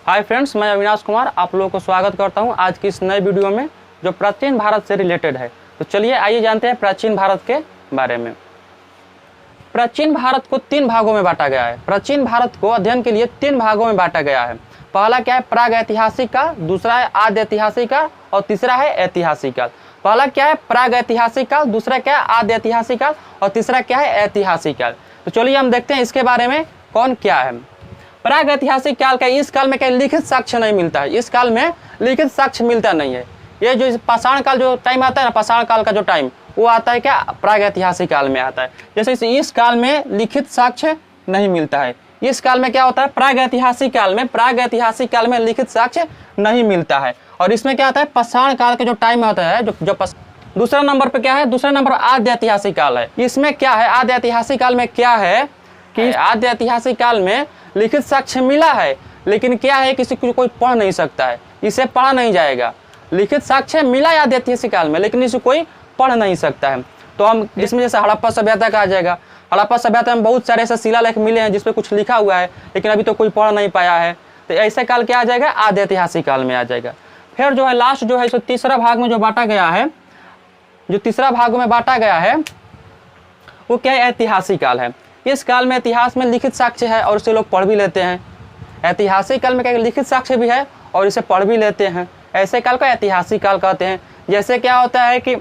Hi friends, मैं अविनाश कुमार आप लोगों को स्वागत करता हूं आज की इस नए वीडियो में जो प्राचीन भारत से रिलेटेड है। तो चलिए आइए जानते हैं प्राचीन भारत के बारे में। प्राचीन भारत को तीन भागों में बांटा गया है। प्राचीन भारत को अध्ययन के लिए तीन भागों में बांटा गया है। पहला क्या है, प्राग ऐतिहासिक काल, दूसरा है आदि ऐतिहासिक काल और तीसरा है ऐतिहासिक काल। पहला क्या है, प्राग ऐतिहासिक काल, दूसरा क्या है, आदि ऐतिहासिक काल और तीसरा क्या है, ऐतिहासिक काल। तो चलिए हम देखते हैं इसके बारे में कौन क्या है। प्राग ऐतिहासिक काल का इस काल में क्या लिखित साक्ष्य नहीं मिलता है। इस काल में लिखित साक्ष्य मिलता नहीं है। ये जो पाषाण काल जो टाइम आता है ना, पाषाण काल का जो टाइम वो आता है क्या, प्राग ऐतिहासिक काल में आता है। जैसे इस काल में लिखित साक्ष्य नहीं मिलता है। इस काल में क्या होता है, प्राग ऐतिहासिक काल में, प्राग ऐतिहासिक काल में लिखित साक्ष्य नहीं मिलता है। और इसमें क्या आता है, पाषाण काल का जो टाइम होता है जो दूसरा नंबर पे क्या है, दूसरा नंबर आदि ऐतिहासिक काल है। इसमें क्या है, आदि ऐतिहासिक काल में क्या है कि आदि ऐतिहासिक काल में लिखित साक्ष्य मिला है, लेकिन क्या है किसी को कोई पढ़ नहीं सकता है, इसे पढ़ा नहीं जाएगा। लिखित साक्ष्य मिला आदि ऐतिहासिक काल में, लेकिन इसे कोई पढ़ नहीं सकता है। तो हम इसमें जैसे हड़प्पा सभ्यता का आ जाएगा। हड़प्पा सभ्यता में बहुत सारे ऐसे शिलालेख मिले हैं जिसपे कुछ लिखा हुआ है, लेकिन अभी तो कोई पढ़ नहीं पाया है। तो ऐसे काल क्या आ जाएगा, आदि ऐतिहासिक काल में आ जाएगा। फिर जो है लास्ट जो है इसको तीसरा भाग में जो बांटा गया है, जो तीसरा भाग में बांटा गया है वो क्या है, ऐतिहासिक काल है। इस काल में इतिहास में लिखित साक्ष्य है और इसे लोग पढ़ भी लेते हैं। ऐतिहासिक काल में क्या लिखित साक्ष्य भी है और इसे पढ़ भी लेते हैं। ऐसे काल को ऐतिहासिक काल कहते हैं। जैसे क्या होता है कि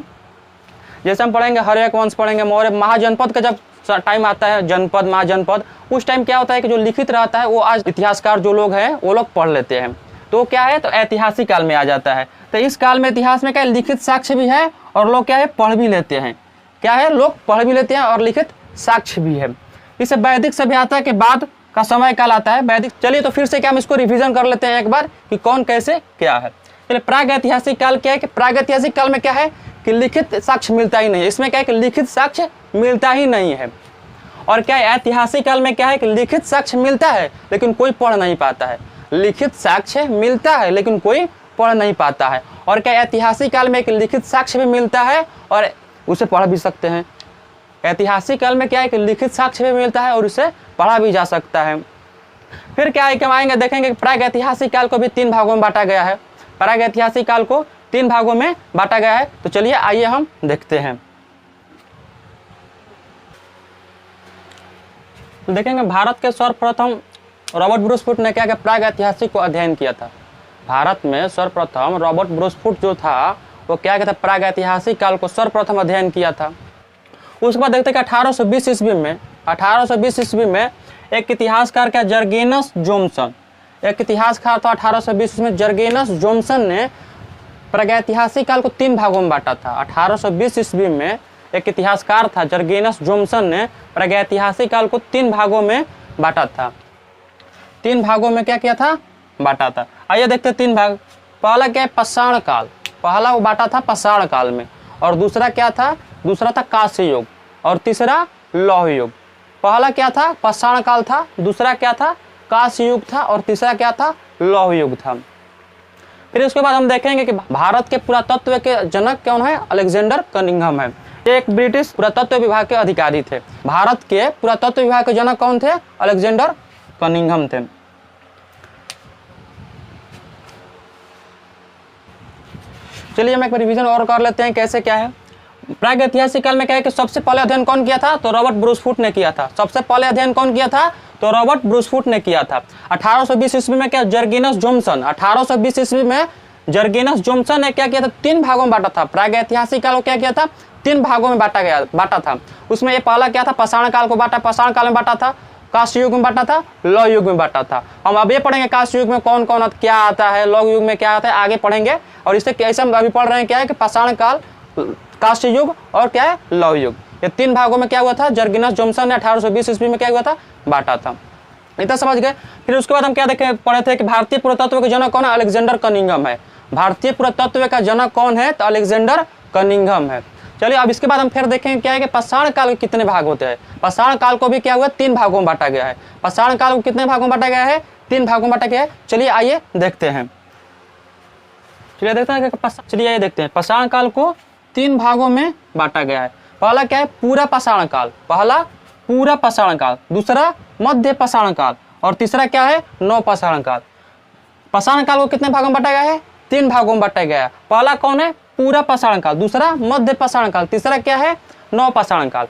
जैसे हम पढ़ेंगे हर्यक वंश पढ़ेंगे, मौर्य महाजनपद का जब टाइम आता है, जनपद महाजनपद, उस टाइम क्या होता है कि जो लिखित रहता है वो आज इतिहासकार जो लोग हैं वो लोग पढ़ लेते हैं। तो क्या है, तो ऐतिहासिक काल में आ जाता है। तो इस काल में इतिहास में क्या लिखित साक्ष्य भी है और लोग क्या है पढ़ भी लेते हैं। क्या है, लोग पढ़ भी लेते हैं और लिखित साक्ष्य भी है। इसे वैदिक सभ्यता के बाद का समय काल आता है, वैदिक। चलिए तो फिर से क्या हम इसको रिवीजन कर लेते हैं एक बार कि कौन कैसे क्या है। चलिए प्राग ऐतिहासिक काल क्या है कि प्राग ऐतिहासिक काल में क्या है कि लिखित साक्ष्य मिलता ही नहीं है। इसमें क्या है कि लिखित साक्ष्य मिलता ही नहीं है। और क्या है, ऐतिहासिक काल में क्या है कि लिखित साक्ष्य मिलता है लेकिन कोई पढ़ नहीं पाता है। लिखित साक्ष्य मिलता है लेकिन कोई पढ़ नहीं पाता है। और क्या ऐतिहासिक काल में एक लिखित साक्ष्य भी मिलता है और उसे पढ़ भी सकते हैं। ऐतिहासिक काल में क्या है कि लिखित साक्ष्य भी मिलता है और उसे पढ़ा भी जा सकता है। फिर क्या है कि हम आएंगे देखेंगे प्राग ऐतिहासिक काल को भी तीन भागों में बांटा गया है। प्राग ऐतिहासिक काल को तीन भागों में बांटा गया है। तो चलिए आइए हम देखते हैं। तो देखेंगे भारत के सर्वप्रथम रॉबर्ट ब्रूसफुट ने क्या किया, प्राग ऐतिहासिक को अध्ययन किया था। भारत में सर्वप्रथम रॉबर्ट ब्रूसफुट जो था वो क्या किया था, प्राग ऐतिहासिक काल को सर्वप्रथम अध्ययन किया था। उसके बाद देखते हैं कि 1820 ईस्वी में एक इतिहासकार क्या, जर्गेनस जोम्सन, एक इतिहासकार था 1820 में जर्गेनस जोम्सन ने प्रागैतिहासिक काल को तीन भागों में बांटा था। 1820 ईस्वी में एक इतिहासकार था जर्गेनस जोम्सन ने प्रागैतिहासिक काल को तीन भागों में बांटा था। तीन भागों में क्या किया था, बांटा था। आइए देखते हैं तीन भाग। पहला क्या है, पाषाण काल, पहला वो बांटा था पाषाण काल में। और दूसरा क्या था, दूसरा था कांस्य युग और तीसरा लौह युग। पहला क्या था, पाषाण काल था, दूसरा क्या था, कांस्य युग था और तीसरा क्या था, लौह युग था। फिर उसके बाद हम देखेंगे कि भारत के पुरातत्व के जनक कौन है, अलेक्जेंडर कनिंघम है। एक ब्रिटिश पुरातत्व विभाग के अधिकारी थे। भारत के पुरातत्व विभाग के जनक कौन थे, अलेक्जेंडर कनिंघम थे। चलिए हम एक रिवीजन और कर लेते हैं कैसे क्या है। प्राग ऐतिहासिक काल में क्या है कि सबसे पहले अध्ययन कौन किया था, तो रॉबर्ट ब्रूसफुट ने किया था। सबसे पहले अध्ययन कौन किया था, तो रॉबर्ट ब्रूसफुट ने किया था। 1820 ईस्वी में क्या, जर्गेनस जोम्सन, 1820 ईस्वी में जर्गेनस जोम्सन ने क्या किया था, तीन भागों में बांटा था। प्राग ऐतिहासिक काल को क्या किया था, तीन भागों में बांटा था। उसमें ये पहला क्या था, पाषाण काल को बांटा, पाषाण काल में बांटा था, कांस्य युग में बांटा था, लौह युग में बांटा था। हम अब ये पढ़ेंगे कांस्य युग में कौन कौन क्या आता है, लौह युग में क्या आता है, आगे पढ़ेंगे। और इससे कैसे हम अभी पढ़ रहे हैं क्या है कि पाषाण काल, कांस्य युग और क्या है, लौह युग, ये तीन भागों में क्या हुआ था, जर्गेनस जोम्सन ने 1820 ईस्वी में क्या हुआ था, बांटा था। इतना समझ गए। फिर उसके बाद हम क्या देखे पढ़े थे कि भारतीय पुरातत्व के जनक कौन है, अलेक्जेंडर कनिंघम है। भारतीय पुरातत्व का जनक कौन है, तो अलेक्जेंडर कनिंघम है। चलिए अब इसके बाद हम फिर देखेंगे क्या है कि पाषाण काल के कितने भाग होते हैं। पाषाण काल को भी क्या हुआ, तीन भागों में बांटा गया है। पाषाण काल को कितने भागों में बांटा गया है, तीन भागों में बांटा गया है। चलिए आइए देखते हैं। चलिए देखते हैं, चलिए आइए देखते हैं। पाषाण काल को तीन भागों में बांटा गया है। पहला क्या है, पूरा पाषाण काल, पहला पूरा पाषाण काल, दूसरा मध्य पाषाण काल और तीसरा क्या है, नव पाषाण काल। पाषाण काल को कितने भागों में बांटा गया है? 3 भागों में बांटा गया है। पहला कौन है? पूरा पाषाण काल, दूसरा मध्य पाषाण काल, तीसरा क्या है? नव पाषाण काल।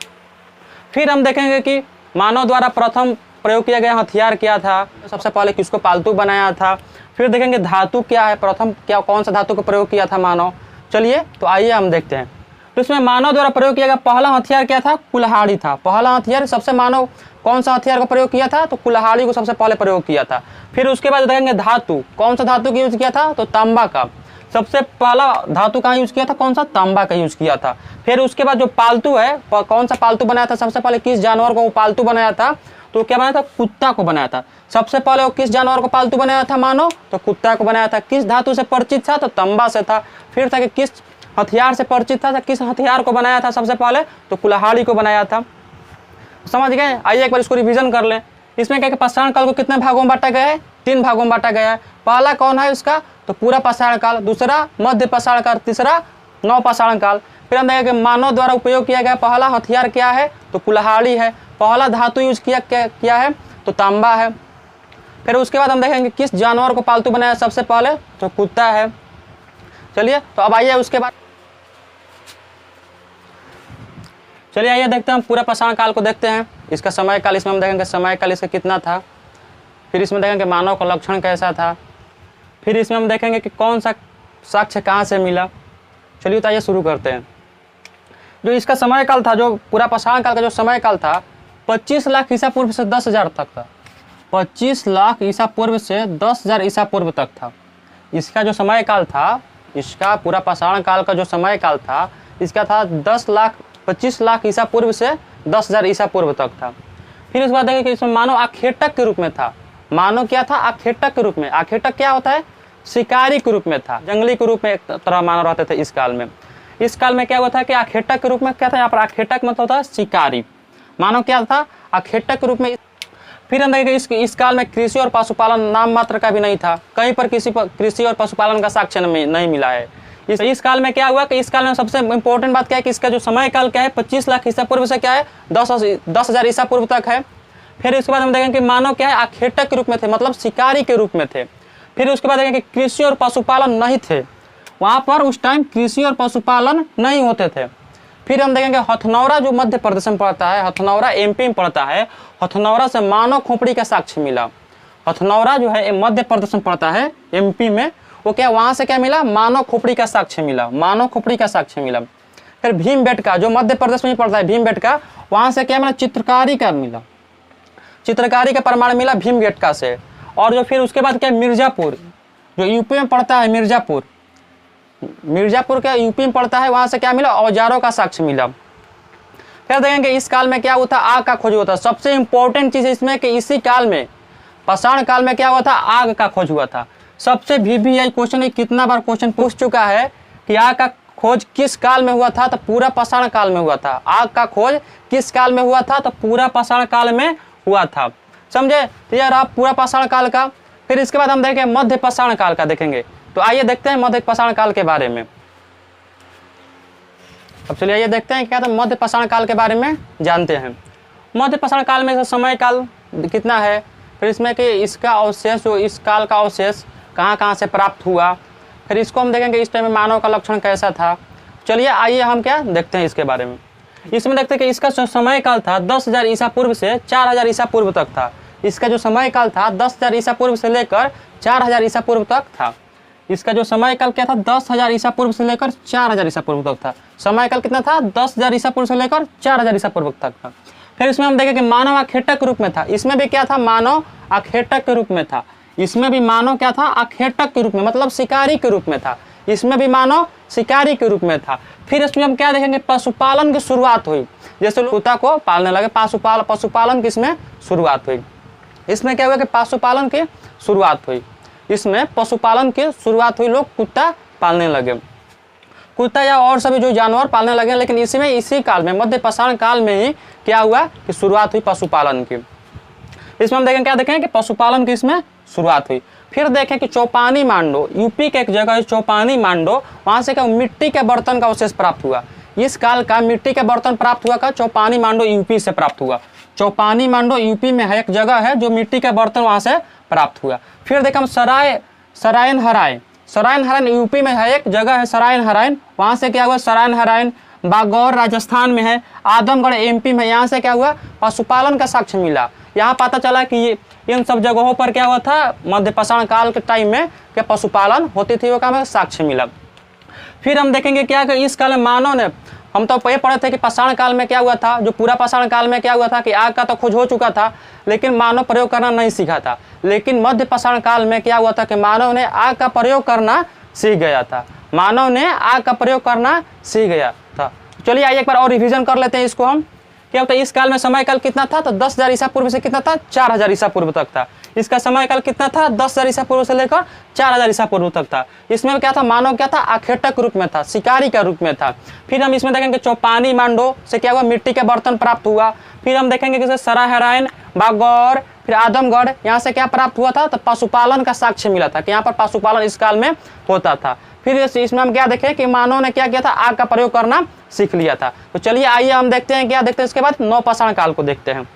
फिर हम देखेंगे कि मानव द्वारा प्रथम प्रयोग किया गया हथियार क्या था, सबसे पहले किसको पालतू बनाया था। फिर देखेंगे धातु क्या है, प्रथम क्या कौन सा धातु का प्रयोग किया था मानव। चलिए तो आइए हम देखते हैं। तो इसमें मानव द्वारा प्रयोग किया गया पहला हथियार क्या था? कुल्हाड़ी था। पहला हथियार सबसे मानव कौन सा हथियार का प्रयोग किया था? तो कुल्हाड़ी को सबसे पहले प्रयोग किया था। फिर उसके बाद देखेंगे धातु, कौन सा धातु का यूज किया था? तो तांबा का। सबसे पहला धातु का यूज किया था, कौन सा? तांबा का यूज किया था। फिर उसके बाद जो पालतू है, कौन सा पालतू बनाया था? सबसे पहले किस जानवर को वो पालतू बनाया था? तो क्या बनाया था? कुत्ता को बनाया था। सबसे पहले वो किस जानवर को पालतू बनाया था मानो? तो कुत्ता को बनाया था। किस धातु से परिचित था? तो तांबा से था। फिर था कि किस हथियार से परिचित था? किस हथियार को बनाया था सबसे पहले? तो कुल्हाड़ी को बनाया था। समझ गए? आइए एक बार इसको रिवीजन कर लें। इसमें क्या पाषाण काल को कितने भागों में बांटा गया है? 3 भागों में बांटा गया है। पहला कौन है उसका? तो पूरा पाषाण काल, दूसरा मध्य पाषाण काल, तीसरा नव पाषाण काल। फिर हम देखेंगे मानव द्वारा उपयोग किया गया पहला हथियार क्या है? तो कुल्हाड़ी है। पहला धातु यूज किया है तो तांबा है। फिर उसके बाद हम देखेंगे किस जानवर को पालतू बनाया सबसे पहले? तो कुत्ता है। चलिए तो अब आइए उसके बाद चलिए आइए देखते हैं पूरा पाषाण काल को देखते हैं। इसका समय काल इसमें हम देखेंगे समय काल इसका कितना था। फिर इसमें देखेंगे मानव का लक्षण कैसा था। फिर इसमें हम देखेंगे कि कौन सा साक्ष्य कहाँ से मिला। चलिए तो आइए शुरू करते हैं। जो इसका समय काल था, जो पूरा पाषाण काल का जो समय काल था 25 लाख ईसा पूर्व से 10,000 तक था। 25 लाख ईसा पूर्व से 10,000 ईसा पूर्व तक था इसका जो समय काल था। इसका पूरा पाषाण काल का जो समय काल था इसका था 25 लाख ईसा पूर्व से 10,000 ईसा पूर्व तक था। फिर उसके बाद देखिए कि इसमें मानव आखेटक के रूप में था। मानव क्या था? आखेटक के रूप में। आखेटक क्या होता है? शिकारी के रूप में था, जंगली के रूप में एक तरह मानव रहते थे इस काल में। इस काल में क्या हुआ था कि आखेटक के रूप में क्या था? यहाँ पर आखेटक मतलब होता है शिकारी। मानव क्या था? आखेटक के रूप में। फिर हम देखेंगे इस काल में कृषि और पशुपालन नाम मात्र का भी नहीं था। कहीं पर कृषि और पशुपालन का साक्ष्य नहीं मिला है। इस काल में क्या हुआ कि इस काल में सबसे इंपॉर्टेंट बात क्या है कि इसका जो समय काल क्या है 25 लाख ईसा पूर्व से क्या है 10,000 ईसा पूर्व तक है। फिर उसके बाद हम देखेंगे कि मानव क्या है? आखेटक के रूप में थे, मतलब शिकारी के रूप में थे। फिर उसके बाद देखेंगे कि कृषि और पशुपालन नहीं थे, वहाँ पर उस टाइम कृषि और पशुपालन नहीं होते थे। फिर हम देखेंगे हथनौरा जो मध्य प्रदेश में पड़ता है, हथनौरा एमपी में पड़ता है, हथनौरा से मानव खोपड़ी का साक्ष्य मिला। हथनौरा जो है मध्य प्रदेश में पड़ता है एमपी में, वो क्या वहाँ से क्या मिला? मानव खोपड़ी का साक्ष्य मिला। मानव खोपड़ी का साक्ष्य मिला। फिर भीमबेटका जो मध्य प्रदेश में ही पड़ता है, भीमबेटका, वहाँ से क्या मिला? चित्रकारी का मिला। चित्रकारी का प्रमाण मिला भीमबेटका से। और जो फिर उसके बाद क्या मिर्जापुर जो यूपी में पड़ता है, मिर्जापुर क्या यूपी में पड़ता है, वहाँ से क्या मिला? औजारों का साक्ष्य मिला। फिर देखेंगे इस काल में क्या होता? आग का खोज हुआ था। सबसे इंपॉर्टेंट चीज़ इसमें कि इसी काल में पाषाण काल में क्या हुआ था? आग का खोज हुआ था। सबसे VVI क्वेश्चन कितना बार क्वेश्चन पूछ चुका है कि आग का खोज किस काल में हुआ था? तो पूरा पाषाण काल में हुआ था। आग का खोज किस काल में हुआ था? तो पूरा पाषाण काल में हुआ था। समझे? तो यार आप पूरा पाषाण काल का। फिर इसके बाद हम देखेंगे मध्य पाषाण काल का देखेंगे। तो आइए देखते हैं मध्य पाषाण काल के बारे में। अब चलिए आइए देखते हैं क्या तो मध्य पाषाण काल के बारे में जानते हैं। मध्य पाषाण काल में समय काल कितना है, फिर इसमें कि इसका अवशेष जो इस काल का अवशेष कहाँ कहाँ से प्राप्त हुआ, फिर इसको हम देखेंगे इस टाइम में मानव का लक्षण कैसा था। चलिए आइए हम क्या देखते हैं इसके बारे में। इसमें देखते हैं कि इसका जो समय काल था 10,000 ईसा पूर्व से 4,000 ईसा पूर्व तक था। इसका जो समय काल था 10,000 ईसा पूर्व से लेकर 4,000 ईसा पूर्व तक था। इसका जो समय काल क्या था? 10,000 ईसा पूर्व से लेकर 4,000 ईसा पूर्व तक था। समय काल कितना था? 10,000 ईसा पूर्व से लेकर 4,000 ईसा पूर्व तक था। फिर इसमें हम देखें कि मानव आखेटक के रूप में था। इसमें भी क्या था? मानव आखेटक के रूप में था। इसमें भी मानव क्या था? आखेटक के रूप में, मतलब शिकारी के रूप में था। इसमें भी मानव शिकारी के रूप में था। फिर इसमें हम क्या देखेंगे? पशुपालन की शुरुआत हुई। जैसे लोग कुत्ता को पालने लगे, पशुपालन की इसमें शुरुआत हुई। इसमें क्या हुआ कि पशुपालन की शुरुआत हुई। इसमें पशुपालन की शुरुआत हुई, लोग कुत्ता पालने लगे, कुत्ता या और सभी जो जानवर पालने लगे। लेकिन इसमें इसी काल में मध्य पाषाण काल में ही क्या हुआ कि शुरुआत हुई पशुपालन की। इसमें हम देखें क्या देखें कि पशुपालन की इसमें शुरुआत हुई। फिर देखें कि चौपानी मांडो, यूपी के एक जगह है चौपानी मांडो, वहाँ से क्या मिट्टी के बर्तन का अवशेष प्राप्त हुआ। इस काल का मिट्टी के बर्तन प्राप्त हुआ का चौपानी मांडो यूपी से प्राप्त हुआ। चौपानी मांडो यूपी में है, एक जगह है जो मिट्टी के बर्तन वहाँ से प्राप्त हुआ। फिर देखा हम सरायन हराइन। सरायन हराइन यूपी में है, एक जगह है सरायन हराइन, वहाँ से क्या हुआ सरायन हराइन। बागौर राजस्थान में है। आदमगढ़ एमपी में, यहाँ से क्या हुआ पशुपालन का साक्ष्य मिला। यहाँ पता चला कि इन सब जगहों पर क्या हुआ था मध्य पाषाण काल के टाइम में क्या पशुपालन होती थी, वो का साक्ष्य मिला। फिर हम देखेंगे क्या कि इस काल में मानव ने, हम तो ये पढ़े थे कि पाषाण काल में क्या हुआ था, जो पूरा पाषाण काल में क्या हुआ था कि आग का तो खोज हो चुका था, लेकिन मानव प्रयोग करना नहीं सीखा था। लेकिन मध्य पाषाण काल में क्या हुआ था कि मानव ने आग का प्रयोग करना सीख गया था। मानव ने आग का प्रयोग करना सीख गया था। चलिए आइए एक बार और रिवीजन कर लेते हैं इसको हम। क्या होता है इस काल में समय काल कितना था, तो 10,000 ईसा पूर्व से कितना था 4,000 ईसा पूर्व तक था। इसका समय काल कितना था 10,000 ईसा पूर्व से लेकर 4,000 ईसा पूर्व तक था। इसमें क्या था मानव क्या था आखेटक रूप में था, शिकारी का रूप में था। फिर हम इसमें देखेंगे चौपानी मांडो से क्या हुआ मिट्टी के बर्तन प्राप्त हुआ। फिर हम देखेंगे कि सराहरायन बागौर फिर आदमगढ़ यहाँ से क्या प्राप्त हुआ था, तो पशुपालन का साक्ष्य मिला था कि यहाँ पर पशुपालन इस काल में होता था। फिर इसमें हम क्या देखें कि मानव ने क्या किया था आग का प्रयोग करना सीख लिया था। तो चलिए आइए हम देखते हैं क्या देखते हैं इसके बाद नवपाषाण काल को देखते हैं।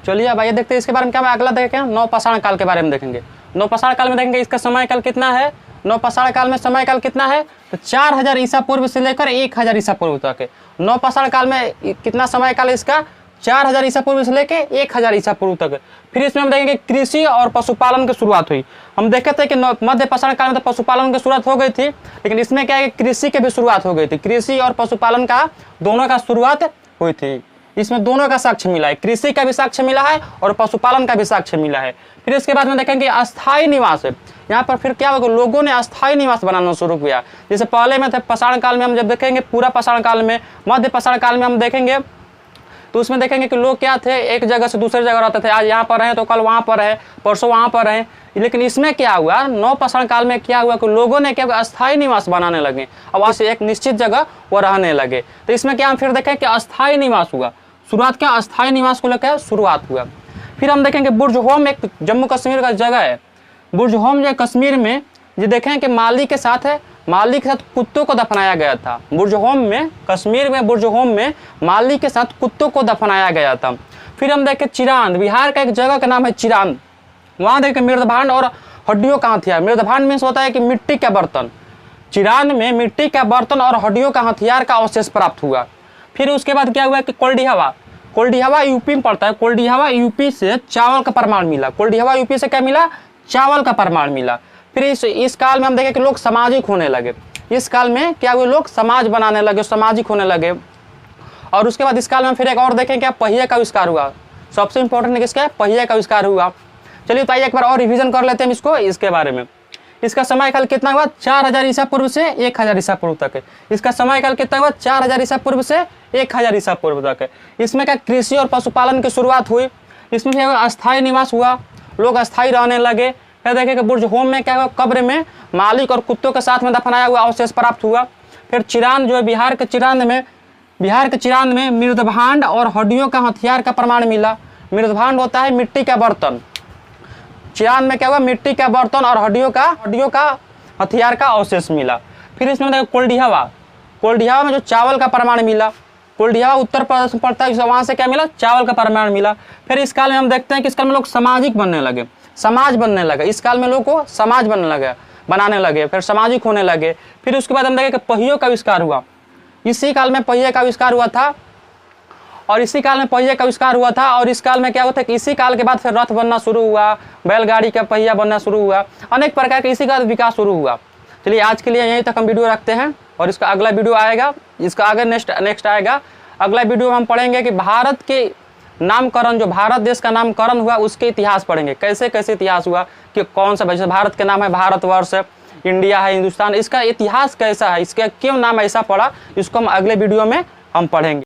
चलिए अब आइए देखते हैं इसके बारे में क्या मैं अगला देखें नवपाषाण काल के बारे में देखेंगे। नवपाषाण काल में देखेंगे इसका समय काल कितना है, नवपाषाण काल में समय काल कितना है, तो 4,000 ईसा पूर्व से लेकर 1,000 ईसा पूर्व तक है। नवपाषाण काल में कितना समय काल है इसका 4,000 ईसा पूर्व से लेकर 1,000 ईसा पूर्व तक है। फिर इसमें हम देखेंगे कृषि और पशुपालन की शुरुआत हुई। हम देखे थे कि मध्य पाषाण काल में तो पशुपालन की शुरुआत हो गई थी, लेकिन इसमें क्या है कि कृषि की भी शुरुआत हो गई थी। कृषि और पशुपालन का दोनों का शुरुआत हुई थी। इसमें दोनों का साक्ष्य मिला है, कृषि का भी साक्ष्य मिला है और पशुपालन का भी साक्ष्य मिला है। फिर इसके बाद में देखेंगे अस्थायी निवास है। यहाँ पर फिर क्या होगा लोगों ने अस्थायी निवास बनाना शुरू किया। जैसे पहले में थे पाषाण काल में, हम जब देखेंगे पूरा पाषाण काल में मध्य पाषाण काल में हम देखेंगे तो उसमें देखेंगे कि लोग क्या थे एक जगह से दूसरी जगह रहते थे। आज यहाँ पर रहे तो कल वहाँ पर है, परसों वहाँ पर है। लेकिन इसमें क्या हुआ नवपाषाण काल में क्या हुआ कि लोगों ने क्या अस्थायी निवास बनाने लगे। अब वहाँ से एक निश्चित जगह वो रहने लगे। तो इसमें क्या हम फिर देखें कि अस्थायी निवास हुआ। शुरुआत क्या अस्थायी निवास को लेकर शुरुआत हुआ। फिर हम देखेंगे बुर्ज-होम एक जम्मू कश्मीर का जगह है। बुर्ज-होम जो कश्मीर में ये देखें कि माली के साथ है, माली के साथ कुत्तों को दफनाया गया था। बुर्ज-होम में कश्मीर में बुर्ज-होम में माली के साथ कुत्तों को दफनाया गया था। फिर हम देखें चिरांद, बिहार का एक जगह का नाम है चिरांद। वहाँ देखें मृदभांड और हड्डियों का हथियार। मृदभांड मीन्स होता है कि मिट्टी का बर्तन। चिरांद में मिट्टी का बर्तन और हड्डियों का हथियार का अवशेष प्राप्त हुआ। फिर उसके बाद क्या हुआ कि कोल्डिहावा, कोल्डिहावा यूपी में पड़ता है। कोल्डिहावा यूपी से चावल का प्रमाण मिला। कोल्डिहावा यूपी से क्या मिला चावल का प्रमाण मिला। फिर इस काल में हम देखें कि लोग सामाजिक होने लगे। इस काल में क्या हुए लोग समाज बनाने लगे, सामाजिक होने लगे। और उसके बाद इस काल में फिर एक और देखें क्या पहिए का आविष्कार हुआ। सबसे इंपॉर्टेंट किसका है पहिए का आविष्कार हुआ। चलिए तो आइए एक बार और रिवीजन कर लेते हैं इसको इसके बारे में। इसका समय काल कितना हुआ 4,000 ईसा पूर्व से 1,000 ईसा पूर्व तक है। इसका समय काल कितना हुआ 4,000 ईसा पूर्व से 1,000 ईसा पूर्व तक है। इसमें क्या कृषि और पशुपालन की शुरुआत हुई। इसमें क्या हुआ अस्थायी निवास हुआ, लोग अस्थायी रहने लगे। फिर देखें कि बुर्ज-होम में क्या हुआ कब्र में मालिक और कुत्तों के साथ में दफनाया हुआ अवशेष प्राप्त हुआ। फिर चिरांद जो है बिहार के चिरांद में मृदभांड और हड्डियों का हथियार का प्रमाण मिला। मृदभांड होता है मिट्टी का बर्तन। चिरांद में क्या हुआ मिट्टी का बर्तन और हड्डियों का हथियार का अवशेष मिला। फिर इसमें देखो कोल्डिहावा में जो चावल का प्रमाण मिला। कोल्डिहावा उत्तर प्रदेश में पड़ता है, वहाँ से क्या मिला चावल का प्रमाण मिला। फिर इस काल में हम देखते हैं कि इस काल में लोग सामाजिक बनने लगे, समाज बनने लगे। इस काल में लोग को समाज बनाने लगे, फिर सामाजिक होने लगे। फिर उसके बाद हम देखें कि पहियों का आविष्कार हुआ। इसी काल में पहिए का आविष्कार हुआ था और इसी काल में पहिए का आविष्कार हुआ था। और इस काल में क्या होता है कि इसी काल के बाद फिर रथ बनना शुरू हुआ, बैलगाड़ी का पहिया बनना शुरू हुआ, अनेक प्रकार के इसी का विकास शुरू हुआ। चलिए आज के लिए यहीं तक हम वीडियो रखते हैं और इसका अगला वीडियो आएगा, इसका आगे नेक्स्ट आएगा। अगला वीडियो में हम पढ़ेंगे कि भारत के नामकरण, जो भारत देश का नामकरण हुआ उसके इतिहास पढ़ेंगे, कैसे कैसे इतिहास हुआ कि कौन सा जैसे भारत के नाम है भारतवर्ष, इंडिया है, हिंदुस्तान, इसका इतिहास कैसा है, इसका क्यों नाम ऐसा पड़ा, इसको हम अगले वीडियो में हम पढ़ेंगे।